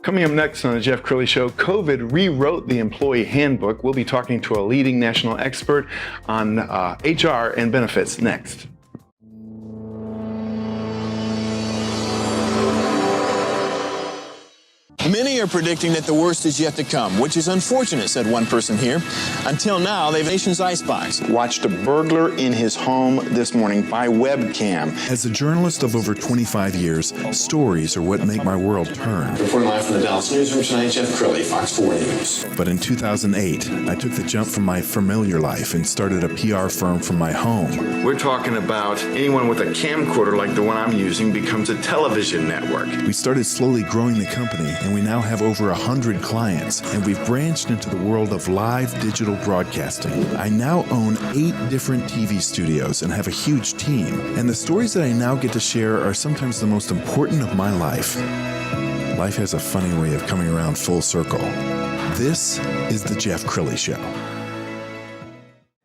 Coming up next on the Jeff Crilley Show, COVID rewrote the employee handbook. We'll be talking to a leading national expert on HR and benefits next. Many are predicting that the worst is yet to come, which is unfortunate, said one person here. Until now, they've nation's icebox. Watched a burglar in his home this morning by webcam. As a journalist of over 25 years, stories are what make my world turn. Reporting live from the Dallas newsroom tonight, Jeff Crilley, Fox 4 News. But in 2008, I took the jump from my familiar life and started a PR firm from my home. We're talking about anyone with a camcorder like the one I'm using becomes a television network. We started slowly growing the company, and we now have over 100 clients, and we've branched into the world of live digital broadcasting. I now own 8 different TV studios and have a huge team, and the stories that I now get to share are sometimes the most important of my life. Life has a funny way of coming around full circle. This is the Jeff Crilley Show.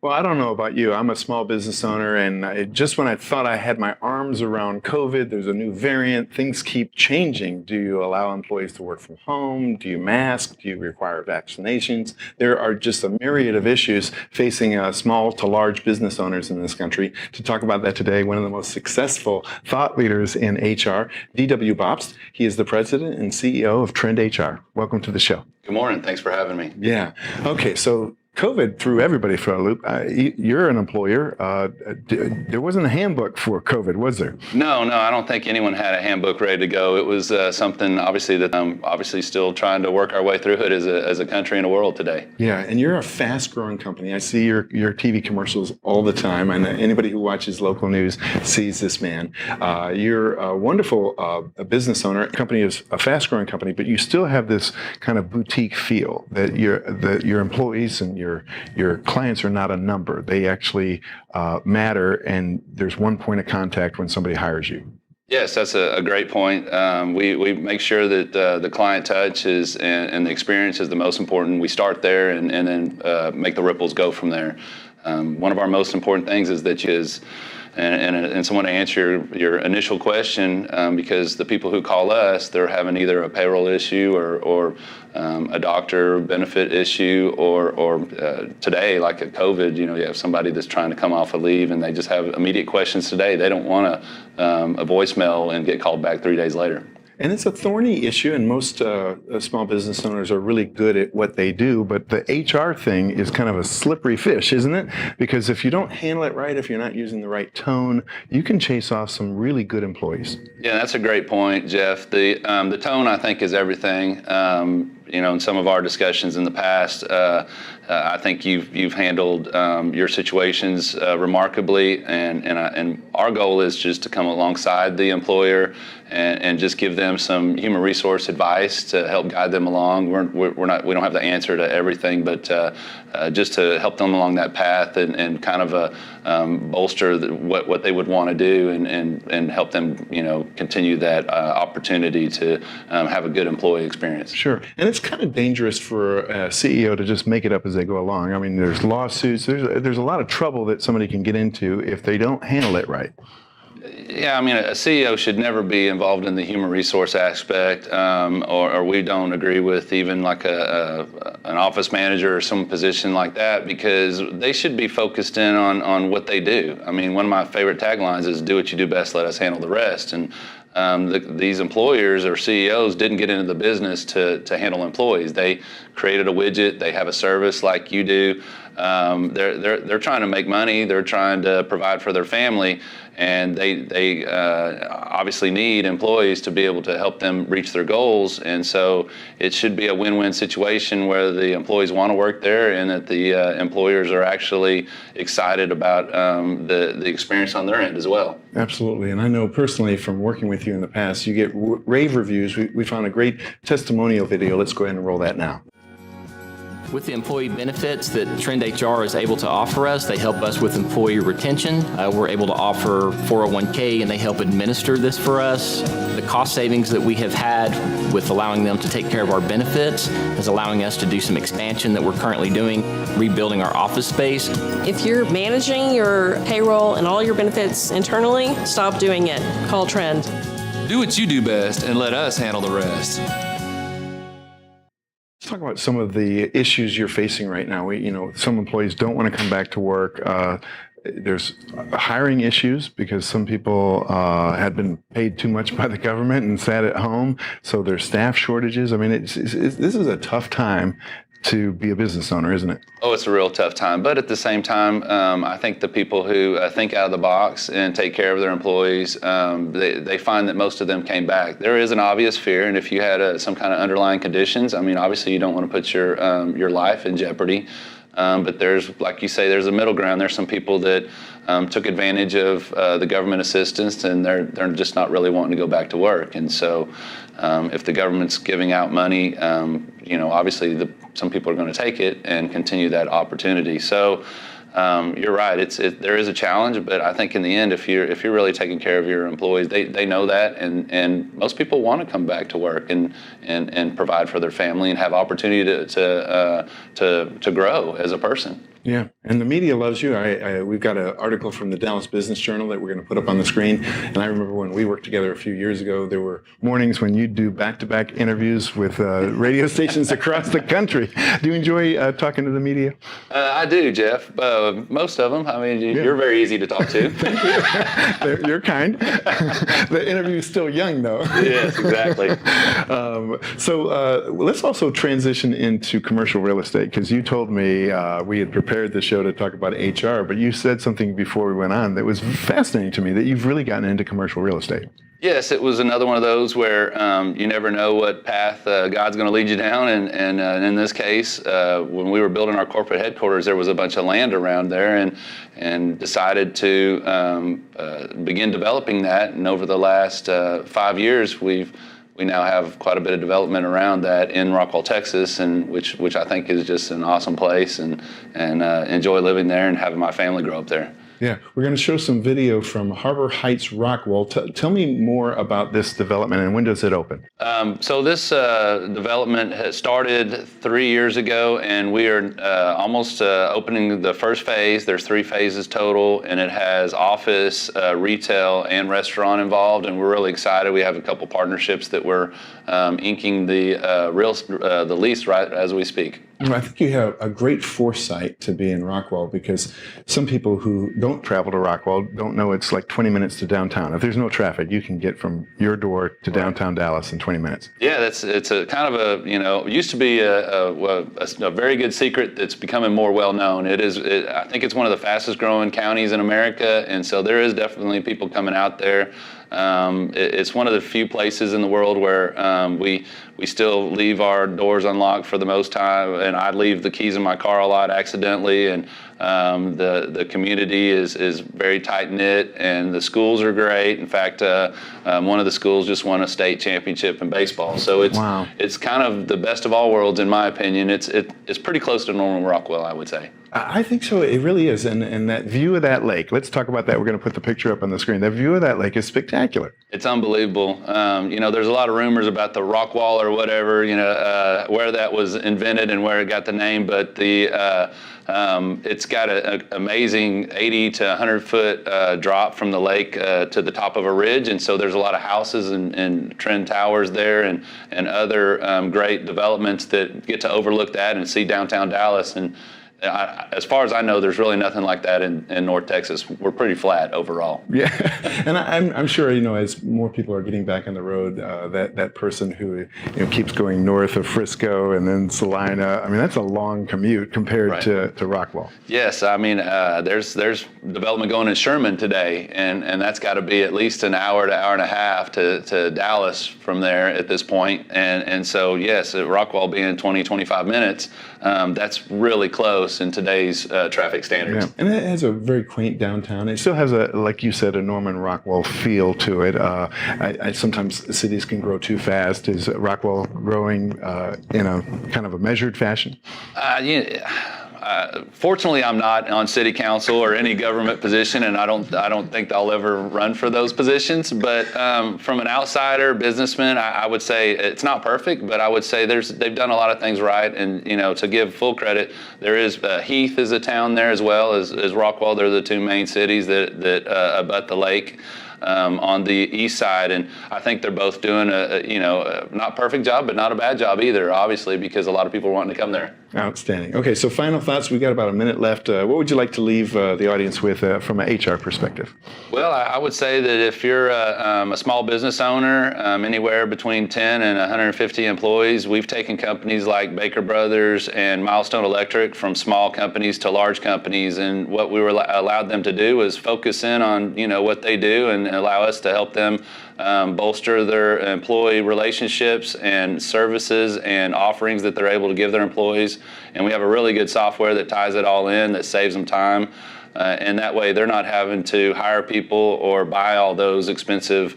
Well, I don't know about you. I'm a small business owner, and just when I thought I had my arms around COVID, there's a new variant. Things keep changing. Do you allow employees to work from home? Do you mask? Do you require vaccinations? There are just a myriad of issues facing small to large business owners in this country. To talk about that today, one of the most successful thought leaders in HR, D.W. Bobst. He is the president and CEO of TrendHR. Welcome to the show. Good morning. Thanks for having me. Yeah. Okay, so COVID threw everybody for a loop. You're an employer. There wasn't a handbook for COVID, was there? No, I don't think anyone had a handbook ready to go. It was something, obviously, that I'm obviously still trying to work our way through it as a country and a world today. Yeah, and you're a fast-growing company. I see your TV commercials all the time, and anybody who watches local news sees this man. You're a wonderful business owner. Company is a fast-growing company, but you still have this kind of boutique feel that your employees and your clients are not a number. They actually matter, and there's one point of contact when somebody hires you. Yes, that's a great point. We make sure that the client touch is and the experience is the most important. We start there and then make the ripples go from there. One of our most important things is that and someone to answer your initial question, because the people who call us, they're having either a payroll issue or a doctor benefit issue, or today, like at COVID, you have somebody that's trying to come off a leave and they just have immediate questions today. They don't want a voicemail and get called back 3 days later. And it's a thorny issue, and most small business owners are really good at what they do, but the HR thing is kind of a slippery fish, isn't it? Because if you don't handle it right, if you're not using the right tone, you can chase off some really good employees. Yeah, that's a great point, Jeff. The tone, I think, is everything. In some of our discussions in the past, I think you've handled your situations remarkably, and our goal is just to come alongside the employer and just give them some human resource advice to help guide them along. We don't have the answer to everything, but just to help them along that path and kind of bolster what they would want to do and help them continue that opportunity to have a good employee experience. Sure, and it's kind of dangerous for a CEO to just make it up as they go along. I mean, there's lawsuits, there's a lot of trouble that somebody can get into if they don't handle it right. Yeah, I mean, a CEO should never be involved in the human resource aspect, or we don't agree with even like an office manager or some position like that, because they should be focused in on what they do. I mean, one of my favorite taglines is "Do what you do best, let us handle the rest." And these employers or CEOs didn't get into the business to handle employees. They created a widget. They have a service like you do. They're trying to make money. They're trying to provide for their family, and they obviously need employees to be able to help them reach their goals. And so it should be a win-win situation where the employees want to work there and that the employers are actually excited about the experience on their end as well. Absolutely, and I know personally from working with you in the past, you get rave reviews. We found a great testimonial video. Let's go ahead and roll that now. With the employee benefits that TrendHR is able to offer us, they help us with employee retention. We're able to offer 401k, and they help administer this for us. The cost savings that we have had with allowing them to take care of our benefits is allowing us to do some expansion that we're currently doing, rebuilding our office space. If you're managing your payroll and all your benefits internally, stop doing it. Call Trend. Do what you do best and let us handle the rest. about some of the issues you're facing right now. Some employees don't want to come back to work. There's hiring issues because some people had been paid too much by the government and sat at home. So there's staff shortages. I mean, this is a tough time to be a business owner, isn't it? Oh, it's a real tough time. But at the same time, I think the people who think out of the box and take care of their employees, they find that most of them came back. There is an obvious fear, and if you had some kind of underlying conditions, I mean, obviously you don't want to put your life in jeopardy. But there's, like you say, there's a middle ground. There's some people that took advantage of the government assistance, and they're just not really wanting to go back to work. And so, if the government's giving out money, obviously some people are going to take it and continue that opportunity. So. You're right. There is a challenge, but I think in the end, if you're really taking care of your employees, they know that, and most people want to come back to work and provide for their family and have opportunity to grow as a person. Yeah, and the media loves you. We've got an article from the Dallas Business Journal that we're going to put up on the screen. And I remember when we worked together a few years ago, there were mornings when you'd do back-to-back interviews with radio stations across the country. Do you enjoy talking to the media? I do, Jeff. Most of them. I mean, you're very easy to talk to. Thank you. You're kind. The interview's still young, though. Yes, exactly. So let's also transition into commercial real estate, because you told me we had prepared the show to talk about HR, but you said something before we went on that was fascinating to me, that you've really gotten into commercial real estate. Yes, it was another one of those where you never know what path God's going to lead you down. And in this case, when we were building our corporate headquarters, there was a bunch of land around there, and decided to begin developing that. And over the last 5 years, we now have quite a bit of development around that in Rockwall, Texas, and which I think is just an awesome place, and enjoy living there and having my family grow up there. Yeah, we're going to show some video from Harbor Heights, Rockwall. Tell me more about this development, and when does it open? So this development has started 3 years ago, and we are almost opening the first phase. There's 3 phases total, and it has office, retail, and restaurant involved, and we're really excited. We have a couple partnerships that we're inking the lease right as we speak. I think you have a great foresight to be in Rockwall, because some people who don't travel to Rockwall don't know it's like 20 minutes to downtown. If there's no traffic, you can get from your door to downtown Dallas in 20 minutes. Yeah, it's a kind of used to be a very good secret that's becoming more well known. I think it's one of the fastest growing counties in America, and so there is definitely people coming out there. It's one of the few places in the world where we still leave our doors unlocked for the most time, and I leave the keys in my car a lot accidentally, and the community is very tight knit, and the schools are great. In fact, one of the schools just won a state championship in baseball, so it's kind of the best of all worlds in my opinion. It's pretty close to normal Rockwall, I would say. I think so. It really is. And that view of that lake, let's talk about that. We're going to put the picture up on the screen. That view of that lake is spectacular. It's unbelievable. There's a lot of rumors about the Rockwall or whatever, where that was invented and where it got the name, but it's got an amazing 80 to 100 foot drop from the lake to the top of a ridge, and so there's a lot of houses and trend towers there, and other great developments that get to overlook that and see downtown Dallas. And as far as I know, there's really nothing like that in North Texas. We're pretty flat overall. Yeah, and I'm sure, as more people are getting back on the road, that person who keeps going north of Frisco and then Salina, I mean, that's a long commute compared to Rockwall. Yes, I mean, there's development going in Sherman today, and that's got to be at least an hour to hour and a half to Dallas from there at this point. And so, yes, at Rockwall being 20, 25 minutes, that's really close in today's traffic standards. Yeah. And it has a very quaint downtown. It still has like you said, a Norman Rockwall feel to it. I sometimes cities can grow too fast. Is Rockwall growing in a kind of a measured fashion? Fortunately, I'm not on city council or any government position, and I don't think I'll ever run for those positions. But from an outsider businessman, I would say it's not perfect, but I would say they've done a lot of things right. And to give full credit, there is Heath is a town there as well as Rockwall. They're the two main cities that abut the lake. On the east side, and I think they're both doing a not perfect job, but not a bad job either, obviously, because a lot of people are wanting to come there. Outstanding. Okay, so final thoughts. We got about a minute left. What would you like to leave the audience with from an HR perspective? Well, I would say that if you're a small business owner, anywhere between 10 and 150 employees, we've taken companies like Baker Brothers and Milestone Electric from small companies to large companies, and what we were allowed them to do was focus in on what they do and allow us to help them bolster their employee relationships and services and offerings that they're able to give their employees. And we have a really good software that ties it all in, that saves them time. And that way they're not having to hire people or buy all those expensive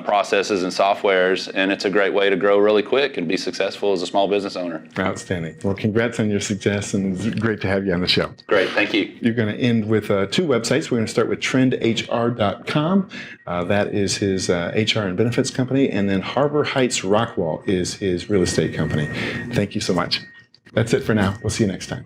processes and softwares. And it's a great way to grow really quick and be successful as a small business owner. Outstanding. Well, congrats on your success, and it's great to have you on the show. Great, thank you. You're going to end with two websites. We're going to start with TrendHR.com. That is his HR and benefits company. And then Harbor Heights Rockwall is his real estate company. Thank you so much. That's it for now. We'll see you next time.